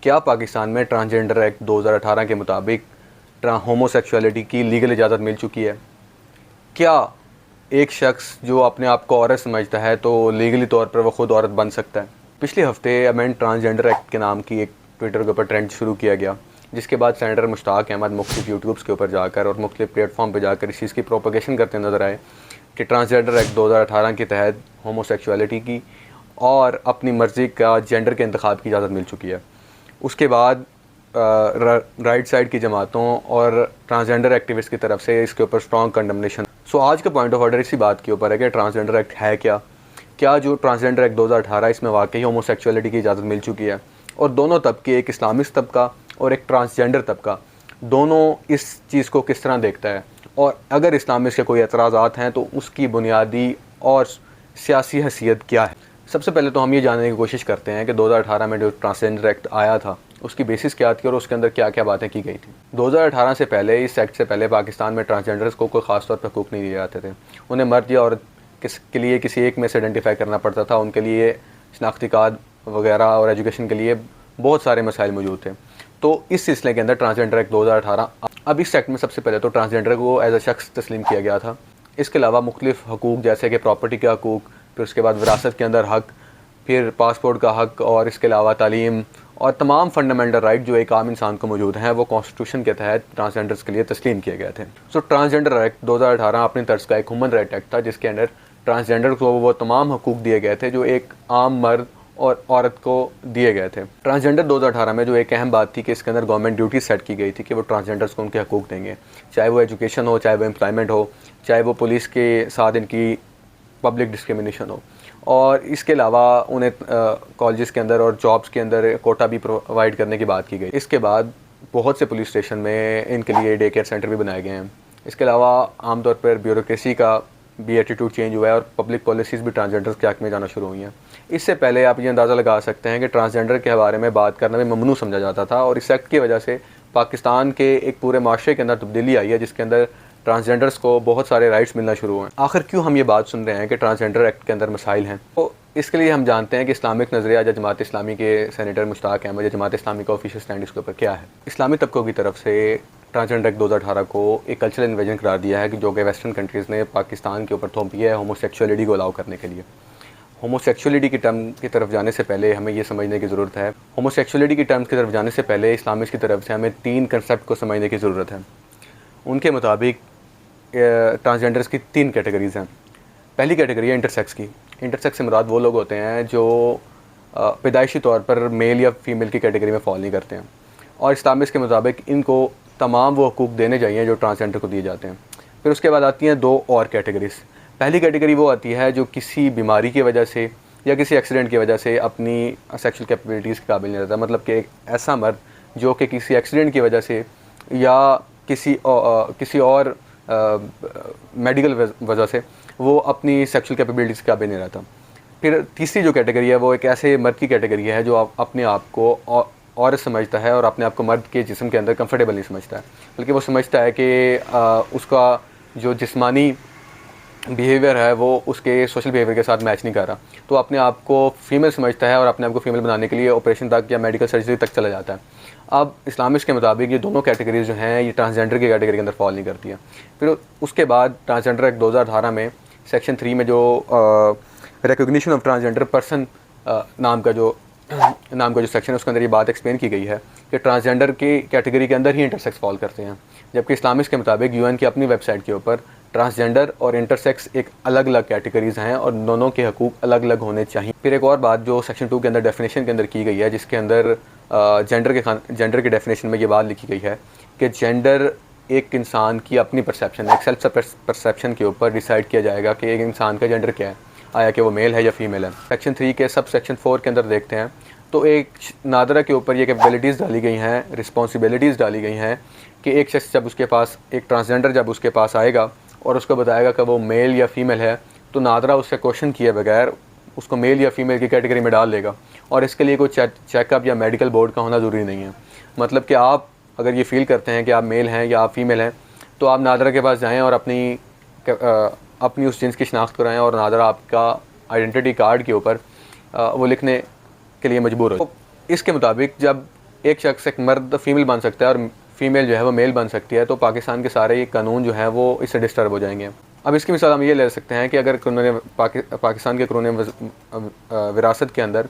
क्या पाकिस्तान में transgender act 2018 के मुताबिक होमोसेक्सुअलिटी की लीगल इजाज़त मिल चुकी है? क्या एक शख्स जो अपने आप को औरत समझता है तो लीगली तौर पर वो ख़ुद औरत बन सकता है? पिछले हफ्ते अमेंड ट्रांसजेंडर एक्ट के नाम की एक ट्विटर के ऊपर ट्रेंड शुरू किया गया, जिसके बाद सेनेटर मुश्ताक अहमद मुख्तलिफ यूट्यूब्स के ऊपर जाकर और मुख्तलिफ प्लेटफॉर्म पर जाकर इस चीज़ की प्रोपगेशन करते नज़र आए कि ट्रांसजेंडर एक्ट 2018 के तहत होमोसेक्सुअलिटी की और अपनी मर्ज़ी का जेंडर के इंतखाब की इजाज़त मिल चुकी है। उसके बाद राइट साइड की जमातों और ट्रांसजेंडर एक्टिविस्ट की तरफ से इसके ऊपर स्ट्रॉन्ग कंडमनेशन। सो आज का पॉइंट ऑफ ऑर्डर इसी बात के ऊपर है कि ट्रांसजेंडर एक्ट है क्या? क्या जो ट्रांसजेंडर एक्ट 2018 इसमें वाकई होमोसेक्सुअलिटी की इजाज़त मिल चुकी है? और दोनों तबके, एक इस्लामिस्ट तबका और एक ट्रांसजेंडर तबका, दोनों इस चीज़ को किस तरह देखता है? और अगर इस्लामिस्ट के कोई एतराज़ात हैं तो उसकी बुनियादी और सियासी हैसियत क्या है? सबसे पहले तो हम ये जानने की कोशिश करते हैं कि 2018 में जो ट्रांसजेंडर एक्ट आया था उसकी बेसिस क्या थी और उसके अंदर क्या क्या बातें की गई थी। 2018 से पहले, इस एक्ट से पहले, पाकिस्तान में ट्रांसजेंडर्स को कोई ख़ास तौर पर हकूक़ नहीं दिए जाते थे। उन्हें मर्द या औरत के लिए किसी एक में से आइडेंटिफाई करना पड़ता था। उनके लिए शनाख्ती कार्ड वगैरह और एजुकेशन के लिए बहुत सारे मसाइल मौजूद थे। तो इस सिलसिले के अंदर ट्रांसजेंडर एक्ट 2018, अब इस एक्ट में सबसे पहले तो ट्रांसजेंडर को एज अ शख्स तस्लीम किया गया था। इसके अलावा मुख्तलिफ हकूक़ जैसे कि प्रॉपर्टी का हकूक़, फिर उसके बाद विरासत के अंदर हक़, फिर पासपोर्ट का हक़ और इसके अलावा तालीम और तमाम फंडामेंटल राइट जो एक आम इंसान को मौजूद हैं वो कॉन्स्टिट्यूशन के तहत ट्रांसजेंडर्स के लिए तस्लीम किए गए थे। सो ट्रांसजेंडर एक्ट 2018 अपनी तर्ज का एक ह्यूमन राइट एक्ट था, जिसके अंदर ट्रांसजेंडर को वो तमाम हकूक़ दिए गए थे जो एक आम मर्द और औरत को दिए गए थे। ट्रांसजेंडर 2018 में जो एक अहम बात थी कि इसके अंदर गवर्नमेंट ड्यूटी सेट की गई थी कि वो ट्रांसजेंडर्स को उनके हकूक़ देंगे, चाहे वो एजुकेशन हो, चाहे वो एम्प्लॉयमेंट हो, चाहे वो पुलिस के साथ इनकी पब्लिक डिस्क्रिमिनेशन हो। और इसके अलावा उन्हें कॉलेजेस के अंदर और जॉब्स के अंदर कोटा भी प्रोवाइड करने की बात की गई। इसके बाद बहुत से पुलिस स्टेशन में इनके लिए डे केयर सेंटर भी बनाए गए हैं। इसके अलावा आमतौर पर ब्यूरोक्रेसी का भी एटीट्यूड चेंज हुआ है और पब्लिक पॉलिसीज़ भी ट्रांसजेंडर्स के हक़ में जाना शुरू हुई हैं। इससे पहले आप ये अंदाज़ा लगा सकते हैं कि ट्रांसजेंडर के बारे में बात करना भी ममनू समझा जाता था और इस एक्ट की वजह से पाकिस्तान के एक पूरे माशरे के अंदर तब्दीली आई है, जिसके अंदर ट्रांसजेंडर्स को बहुत सारे राइट्स मिलना शुरू हुए। आखिर क्यों हम ये बात सुन रहे हैं कि ट्रांसजेंडर एक्ट के अंदर मसाइल हैं? तो इसके लिए हम जानते हैं कि इस्लामिक नज़रिया या जमात इस्लामी के सेनेटर मुश्ताक अहमद या जमात इस्लामी का ऑफिशियल स्टैंड इसके ऊपर क्या है। इस्लामी तबकों की तरफ से ट्रांसजेंडर एक्ट 2018 को एक कल्चरल इन्वेजन करार दिया है कि जो कि वेस्टर्न कंट्रीज़ ने पाकिस्तान के ऊपर थोपी है होमोसेक्सुअलिटी को अलाउ करने के लिए। होमोसेक्सुअलिटी की टर्म की तरफ जाने से पहले हमें ये समझने की ज़रूरत है, होमोसेक्सुअलिटी की टर्म्स की तरफ जाने से पहले इस्लामिस्ट की तरफ से हमें 3 कंसेप्ट को समझने की ज़रूरत है। उनके मुताबिक ट्रांसजेंडर्स की 3 कैटेगरीज़ हैं। पहली कैटेगरी है इंटरसेक्स की। इंटरसेक्स से मुराद वो लोग होते हैं जो पैदाइशी तौर पर मेल या फीमेल की कैटेगरी में फॉल नहीं करते हैं और इस्लामिस्ट के मुताबिक इनको तमाम वो हकूक़ देने चाहिए जो ट्रांसजेंडर को दिए जाते हैं। फिर उसके बाद आती हैं 2 और कैटेगरीज़। पहली कैटेगरी वो आती है जो किसी बीमारी की वजह से या किसी एक्सीडेंट की वजह से अपनी सेक्सुअल कैपेबिलिटीज़ के काबिल नहीं रहता। मतलब कि एक ऐसा मर्द जो कि किसी एक्सीडेंट की वजह से या किसी और मेडिकल वजह से वो अपनी सेक्सुअल कैपेबिलिटीज़ के काबिल नहीं रहता। फिर तीसरी जो कैटेगरी है वो एक ऐसे मर्द की कैटेगरी है जो अपने आप को औरत समझता है और अपने आप को मर्द के जिस्म के अंदर कंफर्टेबल नहीं समझता है, बल्कि वो समझता है कि उसका जो जिस्मानी बिहेवियर है वो उसके सोशल बिहेवियर के साथ मैच नहीं कर रहा, तो अपने आप को फीमेल समझता है और अपने आप को फीमेल बनाने के लिए ऑपरेशन तक या मेडिकल सर्जरी तक चला जाता है। अब इस्लामिस्ट के मुताबिक ये दोनों कैटेगरीज जो हैं ये ट्रांसजेंडर की कैटेगरी के अंदर फॉल नहीं करती हैं। फिर उसके बाद ट्रांसजेंडर एक्ट 2018 में सेक्शन 3 में जो रिकॉग्निशन ऑफ ट्रांसजेंडर पर्सन नाम का जो सेक्शन है उसके अंदर ये बात एक्सप्लेन की गई है कि ट्रांसजेंडर की कैटेगरी के अंदर ही इंटरसेक्स फॉल करते हैं, जबकि इस्लामिस्ट के मुताबिक यूएन की अपनी वेबसाइट के ऊपर ट्रांसजेंडर और इंटरसेक्स एक अलग अलग कैटेगरीज़ हैं और दोनों के हकूक़ अलग अलग होने चाहिए। फिर एक और बात जो सेक्शन 2 के अंदर डेफिनेशन के अंदर की गई है, जिसके अंदर जेंडर के डेफिनेशन में ये बात लिखी गई है कि जेंडर एक इंसान की अपनी परसेप्शन, एक सेल्फ परसेप्शन के ऊपर डिसाइड किया जाएगा कि एक इंसान का जेंडर क्या है, आया कि वो मेल है या फीमेल है। सेक्शन 3 के सब सेक्शन 4 के अंदर देखते हैं तो एक नादरा के ऊपर ये कैपेबिलिटीज़ डाली गई हैं, रिस्पॉन्सिबिलिटीज़ डाली गई हैं कि एक शख्स जब उसके पास, एक ट्रांसजेंडर जब उसके पास आएगा और उसको बताएगा कि वो मेल या फीमेल है, तो नादरा उससे क्वेश्चन किए बगैर उसको मेल या फीमेल की कैटेगरी में डाल देगा और इसके लिए कोई चेकअप या मेडिकल बोर्ड का होना ज़रूरी नहीं है। मतलब कि आप अगर ये फील करते हैं कि आप मेल हैं या आप फीमेल हैं तो आप नादरा के पास जाएँ और अपनी उस जिन्स की शनाख्त कराएँ और नादरा आपका आइडेंटिटी कार्ड के ऊपर वो लिखने के लिए मजबूर हो। तो इसके मुताबिक जब एक शख्स एक मर्द फीमेल बन सकता है और फीमेल जो है वो मेल बन सकती है, तो पाकिस्तान के सारे कानून जो हैं वो इससे डिस्टर्ब हो जाएंगे। अब इसकी मिसाल हम ये ले सकते हैं कि अगर पाकिस्तान के कानून विरासत के अंदर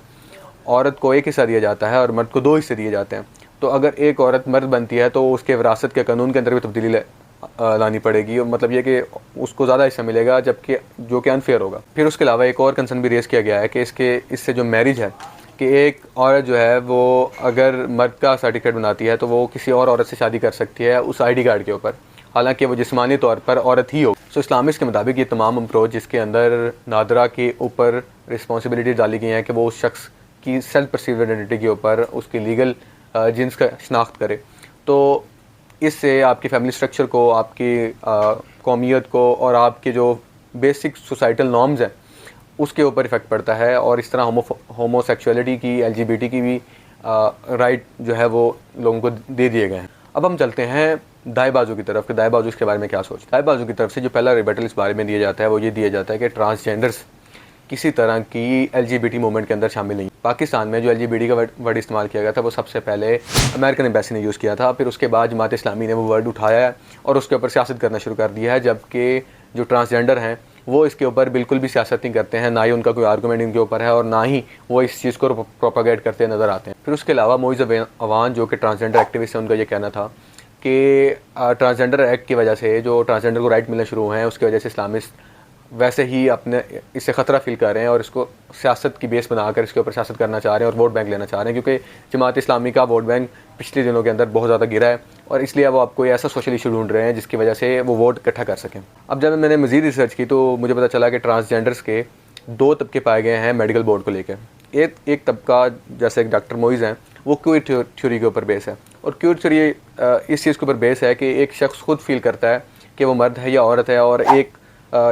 औरत को 1 हिस्सा दिया जाता है और मर्द को 2 हिस्से दिए जाते हैं, तो अगर एक औरत मर्द बनती है तो उसके विरासत के कानून के अंदर भी तब्दीली लानी पड़ेगी, और मतलब ये कि उसको ज़्यादा हिस्सा मिलेगा, जबकि जो कि अनफेयर होगा। फिर उसके अलावा एक और कंसर्न भी रेज़ किया गया है कि इससे जो मैरिज है, कि एक औरत जो है वो अगर मर्द का सर्टिफिकेट बनाती है तो वो किसी और औरत से शादी कर सकती है उस ID कार्ड के ऊपर, हालांकि वो जिस्मानी तौर पर औरत ही हो। सो इस्लामिस्ट के मुताबिक ये तमाम अप्रोच जिसके अंदर नादरा के ऊपर रिस्पॉन्सिबिलिटी डाली गई है कि वो उस शख्स की सेल्फ परसीव आइडेंटिटी के ऊपर उसकी लीगल जिन्स का शनाख्त करे, तो इससे आपकी फैमिली स्ट्रक्चर को, आपकी कौमियत को और आपके जो बेसिक सोसाइटल नॉर्म्स हैं उसके ऊपर इफ़ेक्ट पड़ता है। और इस तरह होमोसेक्सुअलिटी की, LGBT की भी राइट जो है वो लोगों को दे दिए गए हैं। अब हम चलते हैं दाएं बाजू की तरफ कि दाएं बाजू इसके बारे में क्या सोचते हैं। दाएं बाजू की तरफ से जो पहला रिबेटल इस बारे में दिया जाता है वो ये दिया जाता है कि ट्रांसजेंडर्स किसी तरह की LGBT मूवमेंट के अंदर शामिल नहीं। पाकिस्तान में जो LGBT का वर्ड इस्तेमाल किया गया था वो सबसे पहले अमेरिकन एम्बेसी ने यूज़ किया था, फिर उसके बाद जमात इस्लामी ने वो वर्ड उठाया है और उसके ऊपर सियासत करना शुरू कर दिया है, जबकि जो ट्रांसजेंडर हैं वो इसके ऊपर बिल्कुल भी सियासत नहीं करते हैं, ना ही उनका कोई आर्गूमेंट इनके ऊपर है और ना ही वो इस चीज़ को प्रोपागेट करते नज़र आते हैं। फिर उसके अलावा मोइज़ अवान जो कि ट्रांसजेंडर एक्टिविस्ट हैं, उनका ये कहना था कि ट्रांसजेंडर एक्ट की वजह से जो ट्रांसजेंडर को राइट मिलना शुरू हुए हैं उसकी वजह से इस्लामिस्ट वैसे ही अपने इससे ख़तरा फील कर रहे हैं और इसको सियासत की बेस बनाकर इसके ऊपर सियासत करना चाह रहे हैं और वोट बैंक लेना चाह रहे हैं, क्योंकि जमात इस्लामी का वोट बैंक पिछले दिनों के अंदर बहुत ज़्यादा गिरा है और इसलिए वो आपको ऐसा सोशल इशू ढूंढ रहे हैं जिसकी वजह से वो वोट इकट्ठा कर सकें। अब जब मैंने मज़ीद रिसर्च की तो मुझे पता चला कि ट्रांसजेंडर्स के 2 तबके पाए गए हैं मेडिकल बोर्ड को लेकर। एक तबका जैसे एक डॉक्टर मोइज़ हैं वो क्यूर थ्योरी के ऊपर बेस है, और क्यूर थ्योरी इस चीज़ के ऊपर बेस है कि एक शख्स खुद फील करता है कि वो मर्द है या औरत है, और एक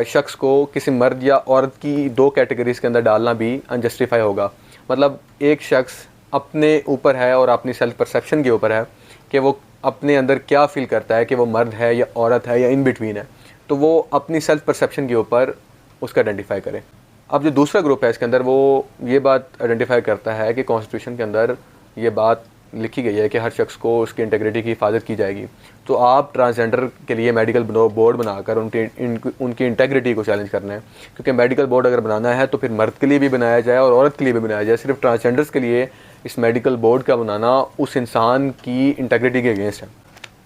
शख्स को किसी मर्द या औरत की 2 कैटेगरीज़ के अंदर डालना भी अनजस्टिफाई होगा। मतलब एक शख्स अपने ऊपर है और अपनी सेल्फ परसेप्शन के ऊपर है कि वो अपने अंदर क्या फ़ील करता है कि वो मर्द है या औरत है या इन बिटवीन है, तो वो अपनी सेल्फ परसेप्शन के ऊपर उसका आइडेंटिफाई करे। अब जो दूसरा ग्रुप है इसके अंदर वो ये बात आइडेंटिफाई करता है कि कॉन्स्टिट्यूशन के अंदर ये बात लिखी गई है कि हर शख्स को उसकी इंटेग्रिटी की हिफाजत की जाएगी, तो आप ट्रांसजेंडर के लिए मेडिकल बोर्ड बनाकर उनकी इंटेग्रिटी को चैलेंज करना है, क्योंकि मेडिकल बोर्ड अगर बनाना है तो फिर मर्द के लिए भी बनाया जाए और औरत के लिए भी बनाया जाए। सिर्फ ट्रांसजेंडर्स के लिए इस मेडिकल बोर्ड का बनाना उस इंसान की इंटेग्रिटी के अगेंस्ट है।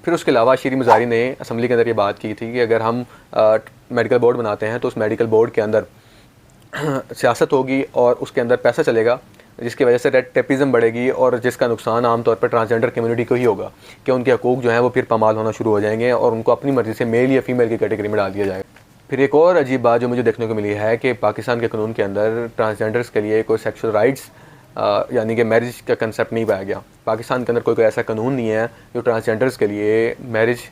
फिर उसके अलावा शीरी मज़ारी ने असम्बली के अंदर ये बात की थी कि अगर हम मेडिकल बोर्ड बनाते हैं तो उस मेडिकल बोर्ड के अंदर सियासत होगी और उसके अंदर पैसा चलेगा, जिसकी वजह से रेड टेपिज़म बढ़ेगी और जिसका नुकसान आमतौर पर ट्रांसजेंडर कम्युनिटी को ही होगा कि उनके हकूक़ जो हैं वो फिर पामाल होना शुरू हो जाएंगे और उनको अपनी मर्ज़ी से मेल या फीमेल की कैटेगरी में डाल दिया जाएगा। फिर एक और अजीब बात जो मुझे देखने को मिली है कि पाकिस्तान के कानून के अंदर ट्रांसजेंडर्स के लिए कोई सेक्सुअल राइट्स यानी कि मैरिज का कंसेप्ट नहीं पाया गया। पाकिस्तान के अंदर कोई ऐसा कानून नहीं है जो ट्रांसजेंडर्स के लिए मैरिज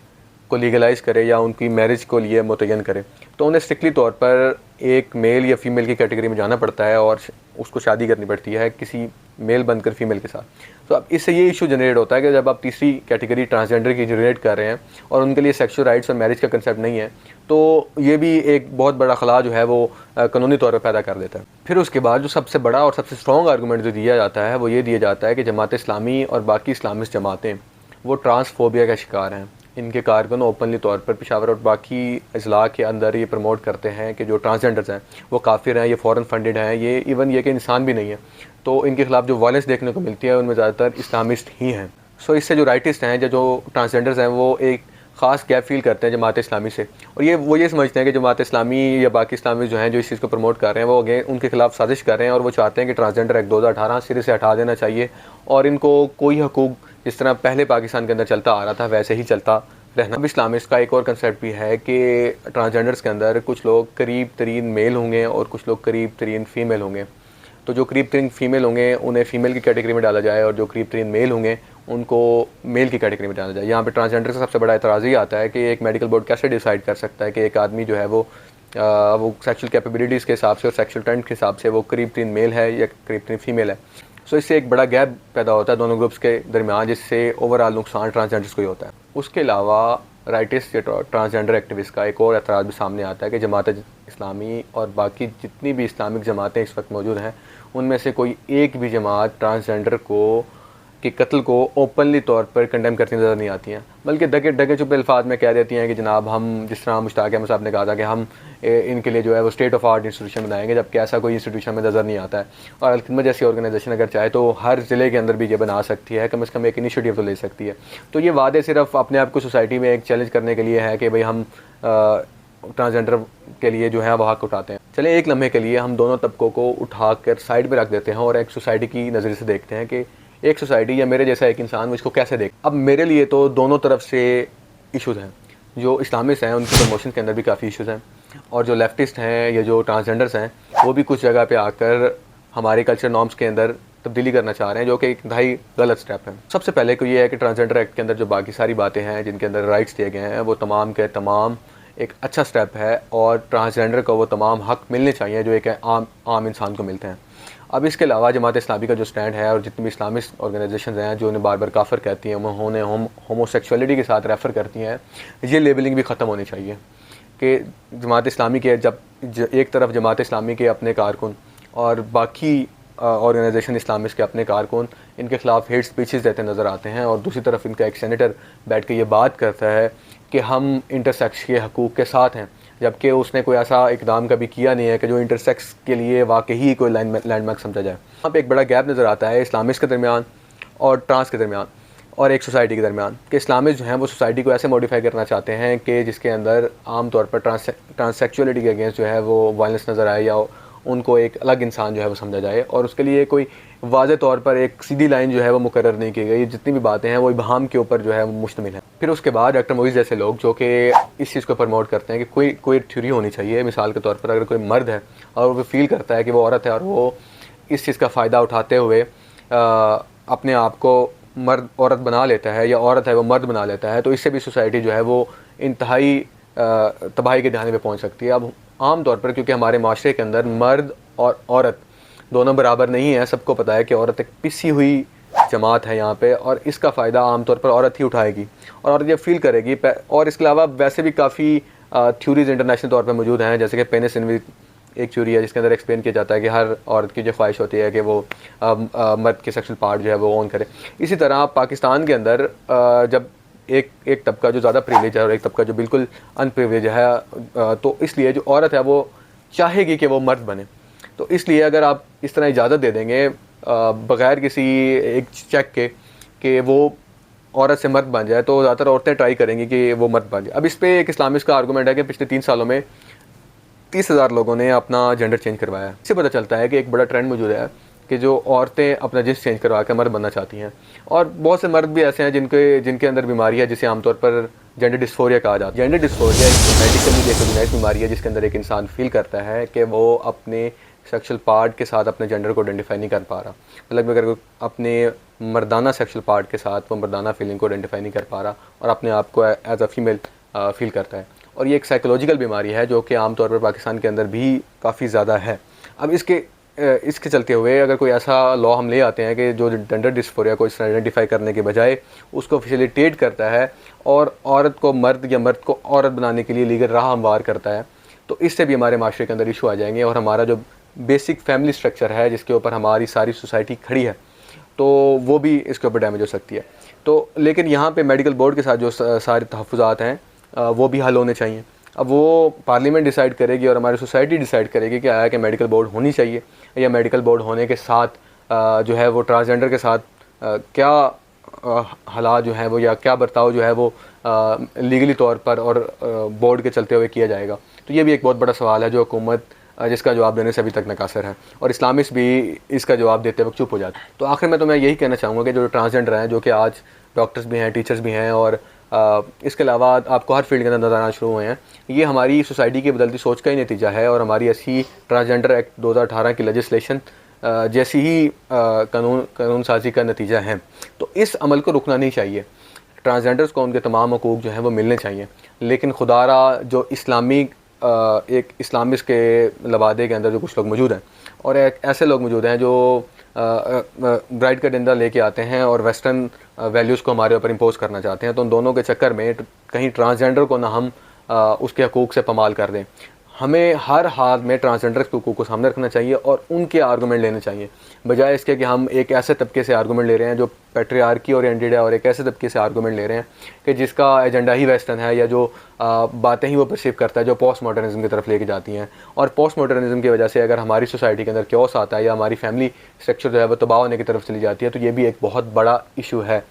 को लीगलाइज़ करे या उनकी मैरिज को लिए मुतय्यन करे, तो उन्हें स्ट्रिक्टली तौर पर एक मेल या फीमेल की कैटेगरी में जाना पड़ता है और उसको शादी करनी पड़ती है किसी मेल बनकर फीमेल के साथ। तो अब इससे ये इशू जनरेट होता है कि जब आप तीसरी कैटेगरी ट्रांसजेंडर की जनरेट कर रहे हैं और उनके लिए सेक्सुअल राइट्स और मैरिज का कंसेप्ट नहीं है, तो ये भी एक बहुत बड़ा खला जो है वो कानूनी तौर पर पैदा कर देता है। फिर उसके बाद जो सबसे बड़ा और सबसे स्ट्रॉन्ग आर्गूमेंट जो दिया जाता है वो ये दिया जाता है कि जमात इस्लामी और बाकी इस्लामिस्ट जमातें वो ट्रांसफोबिया का शिकार हैं। इनके कारकुन ओपनली तौर पर पेशावर और बाकी अजला के अंदर ये प्रमोट करते हैं कि जो ट्रांसजेंडर्स हैं वो काफिर हैं, ये फॉरेन फंडेड हैं, ये इवन ये कि इंसान भी नहीं है। तो इनके खिलाफ जो वायलेंस देखने को मिलती है उनमें ज़्यादातर इस्लामिस्ट ही हैं। सो इससे जो राइटिस्ट हैं जो ट्रांसजेंडर्स हैं वो एक ख़ास गैप फील करते हैं जमात इस्लामी से, और ये समझते हैं कि जमात इस्लामी या बाकी इस्लामी जो हैं जो इस चीज़ को प्रमोट कर रहे हैं वो अगेन उनके खिलाफ साजिश कर रहे हैं और वो चाहते हैं कि ट्रांसजेंडर एक्ट 2018 सिरे से हटा देना चाहिए और इनको कोई हकूक़ जिस तरह पहले पाकिस्तान के अंदर चलता आ रहा था वैसे ही चलता रहना। अब इस्लामिस्ट का एक और कंसेप्ट भी है कि ट्रांसजेंडर्स के अंदर कुछ लोग करीब तरीन मेल होंगे और कुछ लोग करीब तरीन फ़ीमेल होंगे। तो जो करीब तरीन फ़ीमेल होंगे उन्हें फ़ीमेल की कैटेगरी में डाला जाए और जो करीब तरीन मेल होंगे उनको मेल की कैटेगरी में डाला जाए। यहाँ पे ट्रांसजेंडर का सबसे बड़ा एतराज़ ये आता है कि एक मेडिकल बोर्ड कैसे डिसाइड कर सकता है कि एक आदमी जो है वो सेक्शुअल कैपेबिलिटीज़ के हिसाब से और सेक्शुअल टेंट के हिसाब से वो करीब तरीन मेल है या करीब तरीन फ़ीमेल है। सो इससे एक बड़ा गैप पैदा होता है दोनों ग्रुप्स के दरमियान, जिससे ओवरऑल नुकसान ट्रांसजेंडर्स को ही होता है। उसके अलावा राइटिस्ट या ट्रांसजेंडर एक्टिविस्ट का एक और एतराज़ भी सामने आता है कि जमात इस्लामी और बाकी जितनी भी इस्लामिक जमातें इस वक्त मौजूद हैं उनमें से कोई एक भी जमात ट्रांसजेंडर को कि कत्ल को ओपनली तौर पर कंडेम करती नज़र नहीं आती हैं, बल्कि ढके छुपे अल्फाज में कह देती हैं कि जनाब हम जिस तरह मुश्ताक अहमद साहब ने कहा था कि हम इनके लिए जो है वो स्टेट ऑफ आर्ट इंस्टीट्यूशन बनाएंगे, जबकि ऐसा कोई इंस्टीट्यूशन में नज़र नहीं आता है। और अल-खिदमत जैसी ऑर्गेनाइजेशन अगर चाहे तो हर ज़िले के अंदर भी ये बना सकती है, कम से कम एक इनिशिएटिव तो ले सकती है। तो ये वादे सिर्फ अपने आप को सोसाइटी में एक चैलेंज करने के लिए है कि भाई हम ट्रांसजेंडर के लिए जो है वो हक उठाते हैं। चलिए एक लम्हे के लिए हम दोनों तबकों को उठा कर साइड में रख देते हैं और एक सोसाइटी की नज़रिए से देखते हैं कि एक सोसाइटी या मेरे जैसा एक इंसान मुझको कैसे देख। अब मेरे लिए तो दोनों तरफ से इश्यूज़ हैं। जो इस्लामिस्ट हैं उनकी प्रमोशन के अंदर भी काफ़ी इश्यूज़ हैं, और जो लेफ्टिस्ट हैं या जो ट्रांसजेंडर्स हैं वो भी कुछ जगह पे आकर हमारे कल्चर नॉर्म्स के अंदर तब्दीली करना चाह रहे हैं, जो कि एक इंतहाई गलत स्टेप है। सबसे पहले तो ये है कि ट्रांसजेंडर एक्ट के अंदर जो बाकी सारी बातें हैं जिनके अंदर राइट्स दिए गए हैं वो तमाम के तमाम एक अच्छा स्टेप है, और ट्रांसजेंडर को वो तमाम हक मिलने चाहिए जो एक आम इंसान को मिलते हैं। अब इसके अलावा जमात इस्लामी का जो स्टैंड है और जितनी भी इस्लामिस्ट ऑर्गेनाइजेशन हैं जो उन्हें बार बार काफिर कहती हैं, उन्होंने होमोसेक्सुअलिटी के साथ रेफ़र करती हैं, ये लेबलिंग भी ख़त्म होनी चाहिए कि जमात इस्लामी के एक तरफ जमात इस्लामी के अपने कारकुन और बाकी ऑर्गेनाइजेशन इस्लामिस्ट के अपने कारकुन इनके ख़िलाफ़ हेट स्पीचेस देते नज़र आते हैं, और दूसरी तरफ इनका एक सेनेटर बैठ के ये बात करता है कि हम इंटरसेक्स के हकूक़ के साथ हैं, जबकि उसने कोई ऐसा इकदाम कभी किया नहीं है कि जो इंटरसेक्स के लिए वाकई कोई लैंडमार्क समझा जाए। यहाँ पे एक बड़ा गैप नज़र आता है इस्लामिस्ट के दरमियान और ट्रांस के दरमियान और एक सोसाइटी के दरमियान, कि इस्लामिस्ट जो हैं वो सोसाइटी को ऐसे मॉडिफाई करना चाहते हैं कि जिसके अंदर आम तौर पर ट्रांससेक्चुअलिटी के अगेंस्ट जो है वो वायलेंस नज़र आए या उनको एक अलग इंसान जो है वो समझा जाए, और उसके लिए कोई वाज़े तौर पर एक सीधी लाइन जो है वो मुकर्रर नहीं की गई। जितनी भी बातें हैं वो इबहाम के ऊपर जो है वो मुश्तमिल है। फिर उसके बाद डॉक्टर मोइज़ जैसे लोग जो कि इस चीज़ को प्रमोट करते हैं कि कोई थ्योरी होनी चाहिए। मिसाल के तौर पर अगर कोई मर्द है और वो फील करता है कि वो औरत है और वो इस चीज़ का फ़ायदा उठाते हुए अपने आप को मर्द औरत बना लेता है, या औरत है वो मर्द बना लेता है, तो इससे भी सोसाइटी जो है वो इंतहाई तबाही के दहाने पे पहुंच सकती है। अब आम तौर पर क्योंकि हमारे माशरे के अंदर मर्द और औरत दोनों बराबर नहीं है, सबको पता है कि औरत एक पिसी हुई जमात है यहाँ पे, और इसका फ़ायदा आम तौर पर औरत ही उठाएगी और औरत ये फील करेगी। और इसके अलावा वैसे भी काफ़ी थ्योरीज इंटरनेशनल तौर पर मौजूद हैं, जैसे कि पेनिस इनवी एक थ्योरी है जिसके अंदर एक्सप्लेन किया जाता है कि हर औरत की जो ख्वाहिश होती है कि वो मर्द के सेक्सुअल पार्ट जो है वो ऑन करे। इसी तरह पाकिस्तान के अंदर जब एक तबका जो ज़्यादा प्रिविलेज है और एक तबका जो बिल्कुल अनप्रिविलेज है, तो इसलिए जो औरत है वो चाहेगी कि वो मर्द बने। तो इसलिए अगर आप इस तरह इजाज़त दे देंगे बग़ैर किसी एक चेक के कि वो औरत से मर्द बन जाए, तो ज़्यादातर औरतें ट्राई करेंगी कि वो मर्द बन जाए। अब इस पर एक इस्लामिस्ट का आर्गूमेंट है कि पिछले 3 सालों में 30,000 लोगों ने अपना जेंडर चेंज करवाया है। इससे पता चलता है कि एक बड़ा ट्रेंड मौजूद है कि जो औरतें अपना जिस चेंज करवा कर मर्द बनना चाहती हैं, और बहुत से मर्द भी ऐसे हैं जिनके अंदर बीमारी है जिसे आमतौर पर जेंडर डिस्फोरिया कहा जाता है। जेंडर डिस्फोरिया एक मेडिकली रिकॉग्नाइज्ड बीमारी है जिसके अंदर एक इंसान फील करता है कि वो अपने सेक्सुअल पार्ट के साथ अपने जेंडर को आइडेंटिफाई नहीं कर पा रहा, मतलब अगर अपने मर्दाना सेक्सुअल पार्ट के साथ वो मर्दाना फीलिंग को आइडेंटिफाई नहीं कर पा रहा और अपने आप को एज अ फीमेल फील करता है। और ये एक साइकोलॉजिकल बीमारी है जो कि आमतौर पर पाकिस्तान के अंदर भी काफ़ी ज़्यादा है। अब इसके चलते हुए अगर कोई ऐसा लॉ हम ले आते हैं कि जो जेंडर डिस्फोरिया को इस आइडेंटिफाई करने के बजाय उसको फैसिलिटेट करता है और औरत को मर्द या मर्द को औरत बनाने के लिए लीगल राह हमवार करता है, तो इससे भी हमारे माशरे के अंदर इशू आ जाएंगे और हमारा जो बेसिक फैमिली स्ट्रक्चर है जिसके ऊपर हमारी सारी सोसाइटी खड़ी है, तो वो भी इसके ऊपर डैमेज हो सकती है। तो लेकिन यहाँ पे मेडिकल बोर्ड के साथ जो सारे तहफ़्फ़ुज़ात हैं वो भी हल होने चाहिए। अब वो पार्लियामेंट डिसाइड करेगी और हमारी सोसाइटी डिसाइड करेगी कि आया कि मेडिकल बोर्ड होनी चाहिए, या मेडिकल बोर्ड होने के साथ जो है वो ट्रांसजेंडर के साथ क्या हालात जो है वो या क्या बर्ताव जो है वो लीगली तौर पर और बोर्ड के चलते हुए किया जाएगा। तो ये भी एक बहुत बड़ा सवाल है जो हुकूमत जिसका जवाब देने से अभी तक नाकासर है, और इस्लामिस्ट भी इसका जवाब देते वक्त चुप हो जाते हैं। तो आखिर में तो मैं यही कहना चाहूँगा कि जो ट्रांसजेंडर हैं, जो कि आज डॉक्टर्स भी हैं, टीचर्स भी हैं, और इसके अलावा आपको हर फील्ड के अंदर नजर आना शुरू हुए हैं, ये हमारी सोसाइटी की बदलती सोच का ही नतीजा है और हमारी ऐसी ट्रांसजेंडर एक्ट 2018 की लेजिस्लेशन जैसी ही कानून साजी का नतीजा है। तो इस अमल को रुकना नहीं चाहिए। ट्रांसजेंडर्स को उनके तमाम हकूक़ जो हैं वो मिलने चाहिए, लेकिन खुदारा जो एक इस्लामिस्ट के लबादे के अंदर जो कुछ लोग मौजूद हैं और एक ऐसे लोग मौजूद हैं जो ब्राइट का डंडा लेके आते हैं और वेस्टर्न वैल्यूज़ को हमारे ऊपर इम्पोज करना चाहते हैं, तो उन दोनों के चक्कर में कहीं ट्रांसजेंडर को ना हम उसके हकूक़ से पमाल कर दें। हमें हर हाल में ट्रांसजेंडर हकूक़ को सामने रखना चाहिए और उनके आर्गूमेंट लेने चाहिए, बजाय इसके कि हम एक ऐसे तबके से आर्गूमेंट ले रहे हैं जो पैट्रियार्की ओरिएंटेड है और एक ऐसे तबके से आर्गूमेंट ले रहे हैं कि जिसका एजेंडा ही वेस्टर्न है या जो बातें ही वो परसीव करता है जो पोस्ट मॉडर्निज्म की तरफ लेके जाती हैं। और पोस्ट मॉडर्निज्म की वजह से अगर हमारी सोसाइटी के अंदर क्योस आता है या हमारी फैमिली स्ट्रक्चर जो है वो तबाह होने की तरफ चली जाती है, तो ये भी एक बहुत बड़ा इशू है